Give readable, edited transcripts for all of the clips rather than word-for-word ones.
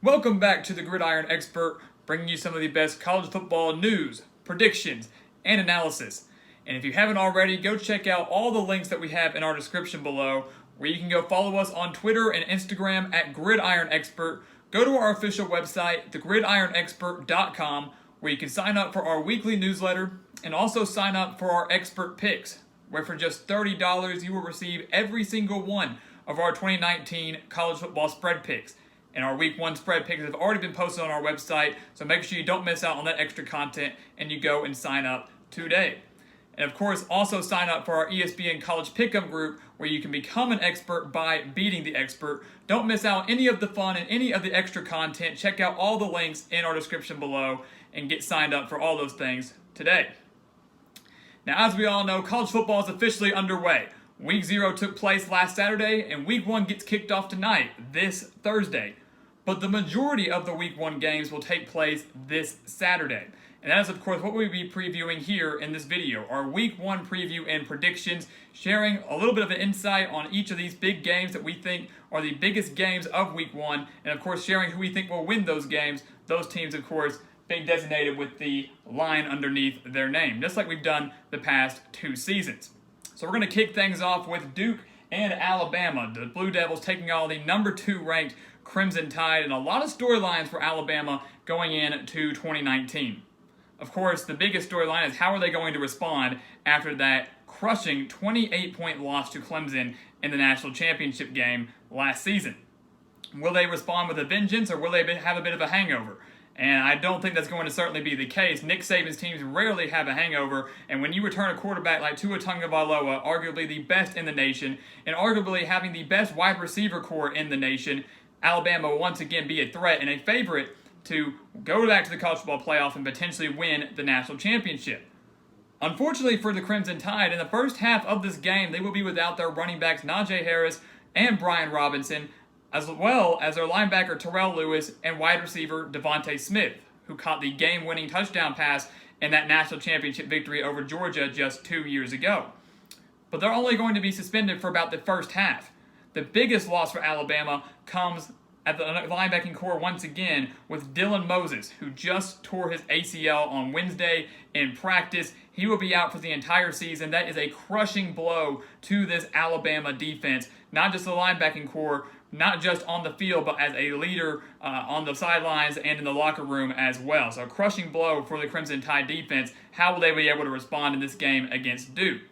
Welcome back to the Gridiron Expert, bringing you some of the best college football news, predictions, and analysis. And if you haven't already, go check out all the links that we have in our description below, where you can go follow us on Twitter and Instagram at Gridiron Expert. Go to our official website, thegridironexpert.com, where you can sign up for our weekly newsletter and also sign up for our expert picks, where for just $30 you will receive every single one of our 2019 college football spread picks. And our week 1 spread picks have already been posted on our website, so make sure you don't miss out on that extra content and you go and sign up today. And of course, also sign up for our ESPN College Pick'em group, where you can become an expert by beating the expert. Don't miss out any of the fun and any of the extra content. Check out all the links in our description below and get signed up for all those things today. Now, as we all know, college football is officially underway. Week 0 took place last Saturday, and Week 1 gets kicked off tonight, this Thursday. But the majority of the Week 1 games will take place this Saturday. And that is, of course, what we'll be previewing here in this video. Our Week 1 preview and predictions, sharing a little bit of an insight on each of these big games that we think are the biggest games of Week 1. And, of course, sharing who we think will win those games. Those teams, of course, being designated with the line underneath their name, just like we've done the past 2 seasons. So we're going to kick things off with Duke and Alabama. The Blue Devils taking on the number 2 ranked Crimson Tide, and a lot of storylines for Alabama going into 2019. Of course, the biggest storyline is how are they going to respond after that crushing 28-point loss to Clemson in the national championship game last season. Will they respond with a vengeance, or will they have a bit of a hangover? And I don't think that's going to certainly be the case. Nick Saban's teams rarely have a hangover, and when you return a quarterback like Tua Tagovailoa, arguably the best in the nation, and arguably having the best wide receiver core in the nation, Alabama will once again be a threat and a favorite to go back to the college football playoff and potentially win the national championship. Unfortunately for the Crimson Tide, in the first half of this game, they will be without their running backs Najee Harris and Brian Robinson, as well as their linebacker Terrell Lewis and wide receiver Devontae Smith, who caught the game-winning touchdown pass in that national championship victory over Georgia just 2 years ago. But they're only going to be suspended for about the first half. The biggest loss for Alabama comes at the linebacking core once again with Dylan Moses, who just tore his ACL on Wednesday in practice. He will be out for the entire season. That is a crushing blow to this Alabama defense, not just the linebacking core, not just on the field, but as a leader on the sidelines and in the locker room as well. So a crushing blow for the Crimson Tide defense. How will they be able to respond in this game against Duke?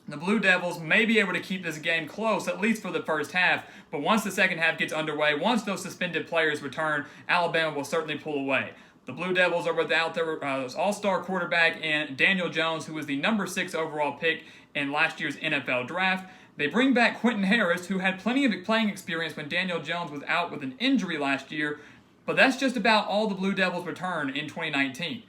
The Blue Devils may be able to keep this game close, at least for the first half, but once the second half gets underway, once those suspended players return, Alabama will certainly pull away. The Blue Devils are without their all-star quarterback in Daniel Jones, who was the number 6 overall pick in last year's NFL draft. They bring back Quentin Harris, who had plenty of playing experience when Daniel Jones was out with an injury last year, but that's just about all the Blue Devils return in 2019.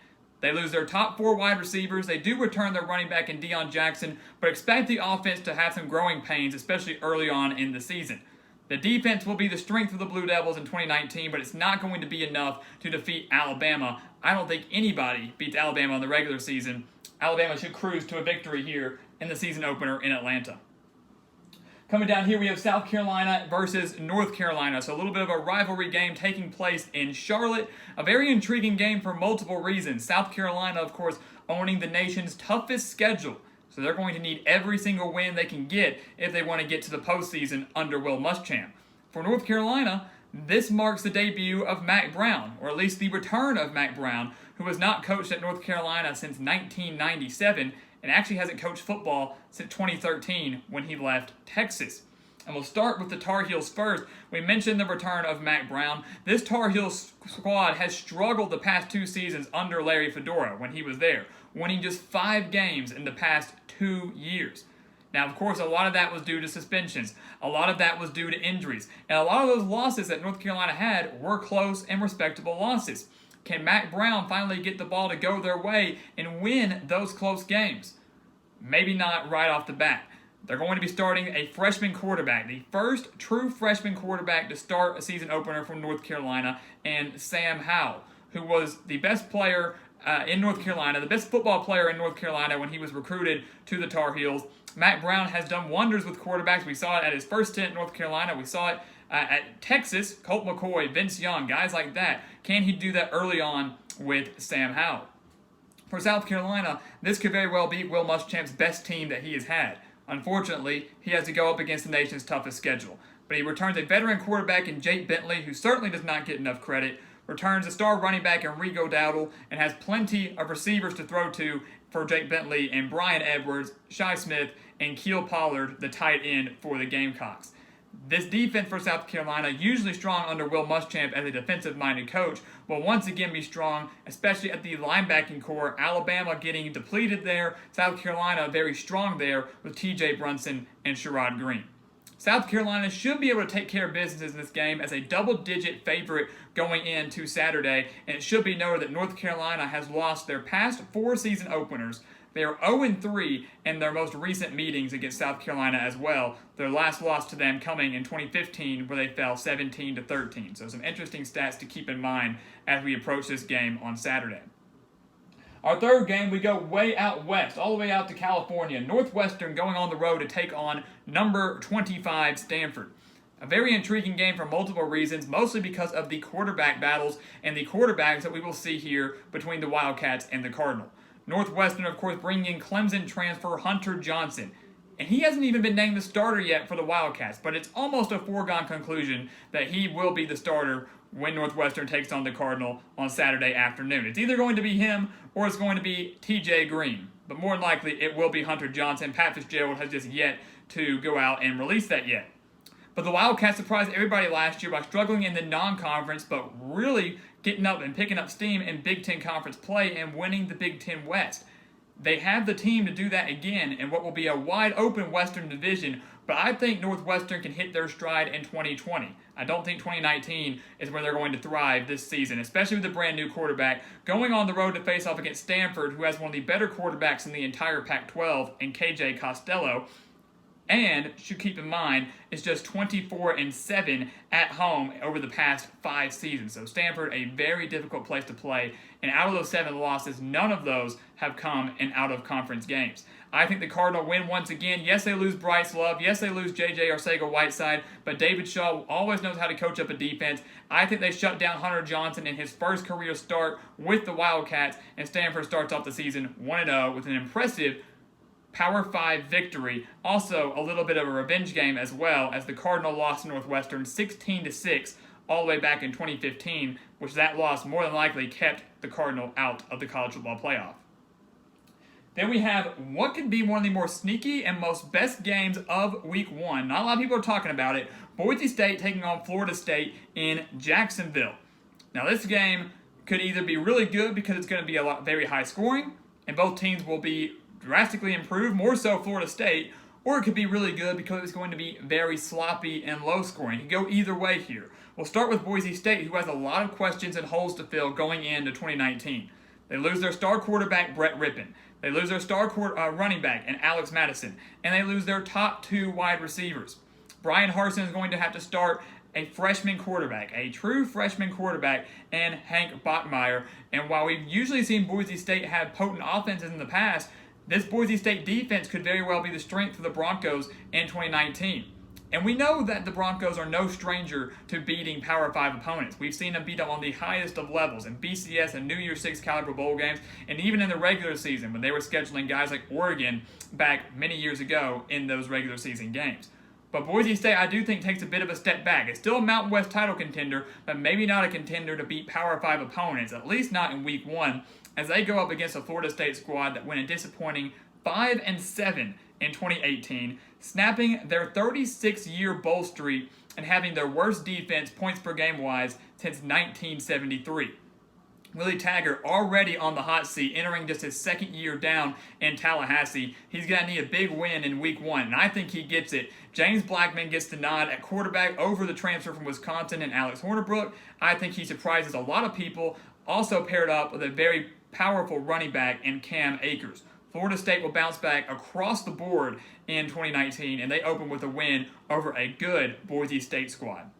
They lose their top 4 wide receivers. They do return their running back in Deion Jackson, but expect the offense to have some growing pains, especially early on in the season. The defense will be the strength of the Blue Devils in 2019, but it's not going to be enough to defeat Alabama. I don't think anybody beats Alabama in the regular season. Alabama should cruise to a victory here in the season opener in Atlanta. Coming down here, we have South Carolina versus North Carolina. So a little bit of a rivalry game taking place in Charlotte. A very intriguing game for multiple reasons. South Carolina, of course, owning the nation's toughest schedule. So they're going to need every single win they can get if they want to get to the postseason under Will Muschamp. For North Carolina, this marks the debut of Mack Brown, or at least the return of Mack Brown, who has not coached at North Carolina since 1997, and actually hasn't coached football since 2013 when he left Texas. And we'll start with the Tar Heels first. We mentioned the return of Mack Brown. This Tar Heels squad has struggled the past 2 seasons under Larry Fedora when he was there, winning just 5 games in the past 2 years. Now, of course, a lot of that was due to suspensions. A lot of that was due to injuries. And a lot of those losses that North Carolina had were close and respectable losses. Can Mack Brown finally get the ball to go their way and win those close games? Maybe not right off the bat. They're going to be starting a freshman quarterback, the first true freshman quarterback to start a season opener from North Carolina, and Sam Howell, who was the best player in North Carolina, the best football player in North Carolina when he was recruited to the Tar Heels. Mack Brown has done wonders with quarterbacks. We saw it at his first stint in North Carolina. We saw it At Texas, Colt McCoy, Vince Young, guys like that. Can he do that early on with Sam Howell? For South Carolina, this could very well be Will Muschamp's best team that he has had. Unfortunately, he has to go up against the nation's toughest schedule. But he returns a veteran quarterback in Jake Bentley, who certainly does not get enough credit, returns a star running back in Rigo Dowdle, and has plenty of receivers to throw to for Jake Bentley and Brian Edwards, Shi Smith, and Keel Pollard, the tight end for the Gamecocks. This defense for South Carolina, usually strong under Will Muschamp as a defensive-minded coach, will once again be strong, especially at the linebacking core. Alabama getting depleted there. South Carolina very strong there with T.J. Brunson and Sherrod Green. South Carolina should be able to take care of business in this game as a double-digit favorite going into Saturday, and it should be noted that North Carolina has lost their past 4 season openers. They are 0-3 in their most recent meetings against South Carolina as well. Their last loss to them coming in 2015 where they fell 17-13. So some interesting stats to keep in mind as we approach this game on Saturday. Our third game, we go way out west, all the way out to California. Northwestern going on the road to take on number 25 Stanford. A very intriguing game for multiple reasons, mostly because of the quarterback battles and the quarterbacks that we will see here between the Wildcats and the Cardinal. Northwestern, of course, bringing in Clemson transfer Hunter Johnson. And he hasn't even been named the starter yet for the Wildcats, but it's almost a foregone conclusion that he will be the starter when Northwestern takes on the Cardinal on Saturday afternoon. It's either going to be him or it's going to be T.J. Green. But more than likely, it will be Hunter Johnson. Pat Fitzgerald has just yet to go out and release that yet. But the Wildcats surprised everybody last year by struggling in the non-conference, but really getting up and picking up steam in Big Ten Conference play and winning the Big Ten West. They have the team to do that again in what will be a wide-open Western division, but I think Northwestern can hit their stride in 2020. I don't think 2019 is where they're going to thrive this season, especially with a brand-new quarterback going on the road to face off against Stanford, who has one of the better quarterbacks in the entire Pac-12, in KJ Costello. And should keep in mind, it's just 24-7 at home over the past 5 seasons. So Stanford, a very difficult place to play. And out of those 7 losses, none of those have come in out-of-conference games. I think the Cardinal win once again. Yes, they lose Bryce Love. Yes, they lose J.J. Arcega-Whiteside. But David Shaw always knows how to coach up a defense. I think they shut down Hunter Johnson in his first career start with the Wildcats. And Stanford starts off the season 1-0 with an impressive Power 5 victory. Also, a little bit of a revenge game as well, as the Cardinal lost to Northwestern 16-6 all the way back in 2015, which that loss more than likely kept the Cardinal out of the college football playoff. Then we have what could be one of the more sneaky and most best games of Week 1. Not a lot of people are talking about it. Boise State taking on Florida State in Jacksonville. Now, this game could either be really good because it's going to be very high scoring, and both teams will be drastically improved, more so Florida State, or it could be really good because it's going to be very sloppy and low scoring. It could go either way here. We'll start with Boise State, who has a lot of questions and holes to fill going into 2019. They lose their star quarterback, Brett Rippon. They lose their star running back, and Alex Madison. And they lose their top 2 wide receivers. Brian Harsin is going to have to start a freshman quarterback, a true freshman quarterback, and Hank Bachmeier. And while we've usually seen Boise State have potent offenses in the past, this Boise State defense could very well be the strength of the Broncos in 2019. And we know that the Broncos are no stranger to beating Power 5 opponents. We've seen them beat them on the highest of levels in BCS and New Year's Six caliber bowl games, and even in the regular season when they were scheduling guys like Oregon back many years ago in those regular season games. But Boise State, I do think, takes a bit of a step back. It's still a Mountain West title contender, but maybe not a contender to beat Power 5 opponents, at least not in Week 1, as they go up against a Florida State squad that went a disappointing 5-7 in 2018, snapping their 36-year bowl streak and having their worst defense points per game wise since 1973. Willie Taggart already on the hot seat, entering just his second year down in Tallahassee. He's going to need a big win in Week 1, and I think he gets it. James Blackman gets the nod at quarterback over the transfer from Wisconsin and Alex Hornibrook. I think he surprises a lot of people, also paired up with a very powerful running back in Cam Akers. Florida State will bounce back across the board in 2019, and they open with a win over a good Boise State squad.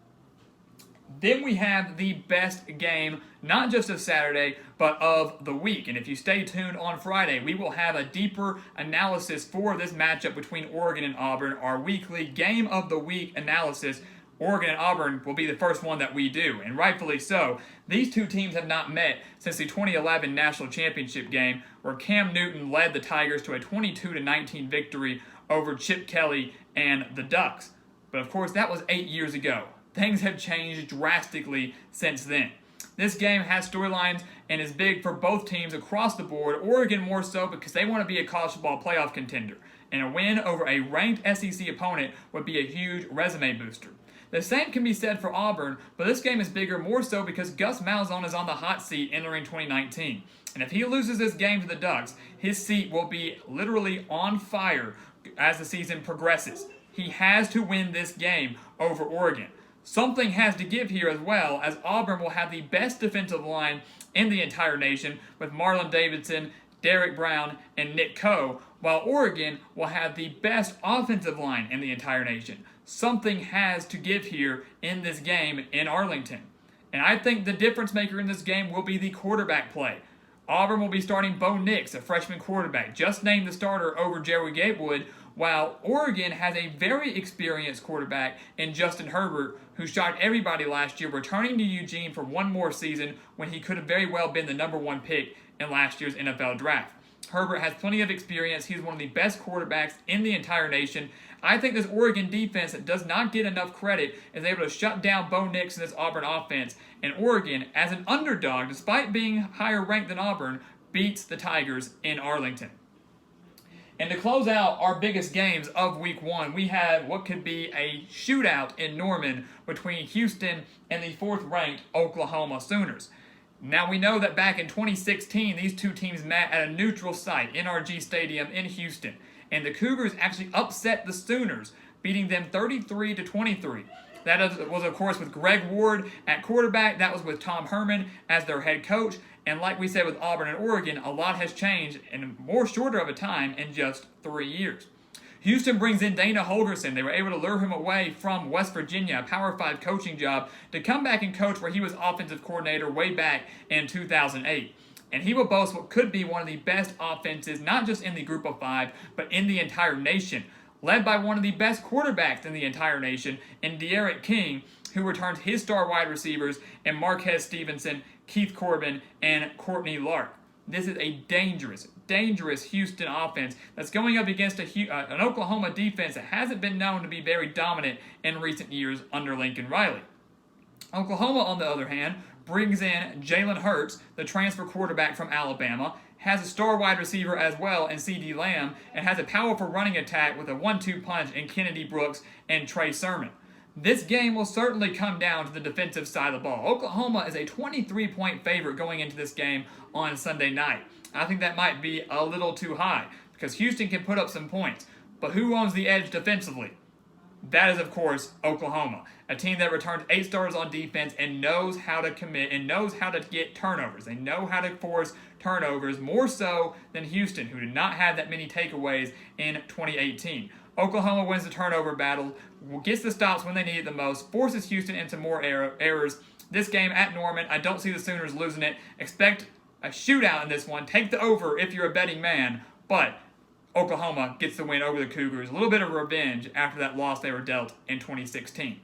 Then we have the best game, not just of Saturday, but of the week. And if you stay tuned on Friday, we will have a deeper analysis for this matchup between Oregon and Auburn, our weekly Game of the Week analysis. Oregon and Auburn will be the first one that we do, and rightfully so. These two teams have not met since the 2011 National Championship game, where Cam Newton led the Tigers to a 22-19 victory over Chip Kelly and the Ducks. But of course, that was 8 years ago. Things have changed drastically since then. This game has storylines and is big for both teams across the board. Oregon more so because they want to be a college football playoff contender, and a win over a ranked SEC opponent would be a huge resume booster. The same can be said for Auburn, but this game is bigger more so because Gus Malzahn is on the hot seat entering 2019. And if he loses this game to the Ducks, his seat will be literally on fire as the season progresses. He has to win this game over Oregon. Something has to give here as well, as Auburn will have the best defensive line in the entire nation with Marlon Davidson, Derek Brown, and Nick Coe, while Oregon will have the best offensive line in the entire nation. Something has to give here in this game in Arlington. And I think the difference maker in this game will be the quarterback play. Auburn will be starting Bo Nix, a freshman quarterback, just named the starter over Jerry Gatewood, while Oregon has a very experienced quarterback in Justin Herbert, who shocked everybody last year, returning to Eugene for one more season when he could have very well been the number one pick in last year's NFL draft. Herbert has plenty of experience. He's one of the best quarterbacks in the entire nation. I think this Oregon defense that does not get enough credit is able to shut down Bo Nix in this Auburn offense. And Oregon, as an underdog, despite being higher ranked than Auburn, beats the Tigers in Arlington. And to close out our biggest games of Week 1, we have what could be a shootout in Norman between Houston and the 4th-ranked Oklahoma Sooners. Now, we know that back in 2016, these two teams met at a neutral site, NRG Stadium in Houston, and the Cougars actually upset the Sooners, beating them 33-23. That was, of course, with Greg Ward at quarterback. That was with Tom Herman as their head coach. And like we said with Auburn and Oregon, a lot has changed in more shorter of a time in just 3 years. Houston brings in Dana Holgorsen. They were able to lure him away from West Virginia, a Power 5 coaching job, to come back and coach where he was offensive coordinator way back in 2008. And he will boast what could be one of the best offenses, not just in the Group of 5, but in the entire nation, led by one of the best quarterbacks in the entire nation, in De'Aaron King, who returns his star wide receivers in Marquez Stevenson, Keith Corbin, and Courtney Lark. This is a dangerous Houston offense that's going up against an Oklahoma defense that hasn't been known to be very dominant in recent years under Lincoln Riley. Oklahoma, on the other hand, brings in Jalen Hurts, the transfer quarterback from Alabama, has a star wide receiver as well in C.D. Lamb, and has a powerful running attack with a 1-2 punch in Kennedy Brooks and Trey Sermon. This game will certainly come down to the defensive side of the ball. Oklahoma is a 23-point favorite going into this game on Sunday night. I think that might be a little too high because Houston can put up some points. But who owns the edge defensively? That is, of course, Oklahoma, a team that returns 8 starters on defense and knows how to commit and knows how to get turnovers. They know how to force turnovers more so than Houston, who did not have that many takeaways in 2018. Oklahoma wins the turnover battle, gets the stops when they need it the most, forces Houston into more errors. This game at Norman, I don't see the Sooners losing it. Expect a shootout in this one. Take the over if you're a betting man, but Oklahoma gets the win over the Cougars. A little bit of revenge after that loss they were dealt in 2016.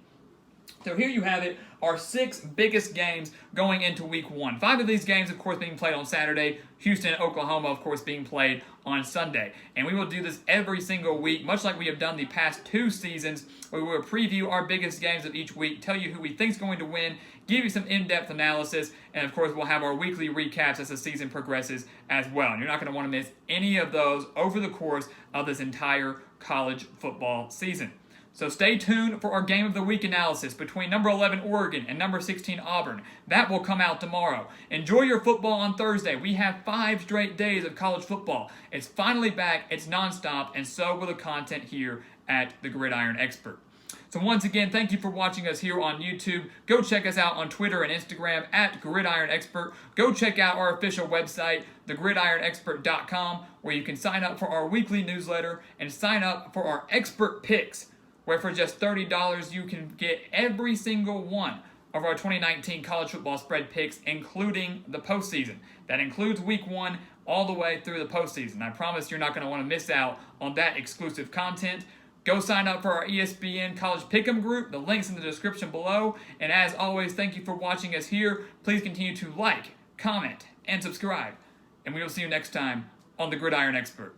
So here you have it, our 6 biggest games going into Week 1. 5 of these games, of course, being played on Saturday. Houston and Oklahoma, of course, being played on Sunday. And we will do this every single week, much like we have done the past 2 seasons, where we will preview our biggest games of each week, tell you who we think is going to win, give you some in-depth analysis, and of course, we'll have our weekly recaps as the season progresses as well. And you're not going to want to miss any of those over the course of this entire college football season. So stay tuned for our Game of the Week analysis between number 11 Oregon and number 16 Auburn. That will come out tomorrow. Enjoy your football on Thursday. We have 5 straight days of college football. It's finally back, it's nonstop, and so will the content here at The Gridiron Expert. So once again, thank you for watching us here on YouTube. Go check us out on Twitter and Instagram at Gridiron Expert. Go check out our official website, thegridironexpert.com, where you can sign up for our weekly newsletter and sign up for our expert picks, where for just $30 you can get every single one of our 2019 college football spread picks, including the postseason. That includes Week 1 all the way through the postseason. I promise you're not going to want to miss out on that exclusive content. Go sign up for our ESPN College Pick'em group. The link's in the description below. And as always, thank you for watching us here. Please continue to like, comment, and subscribe. And we will see you next time on The Gridiron Expert.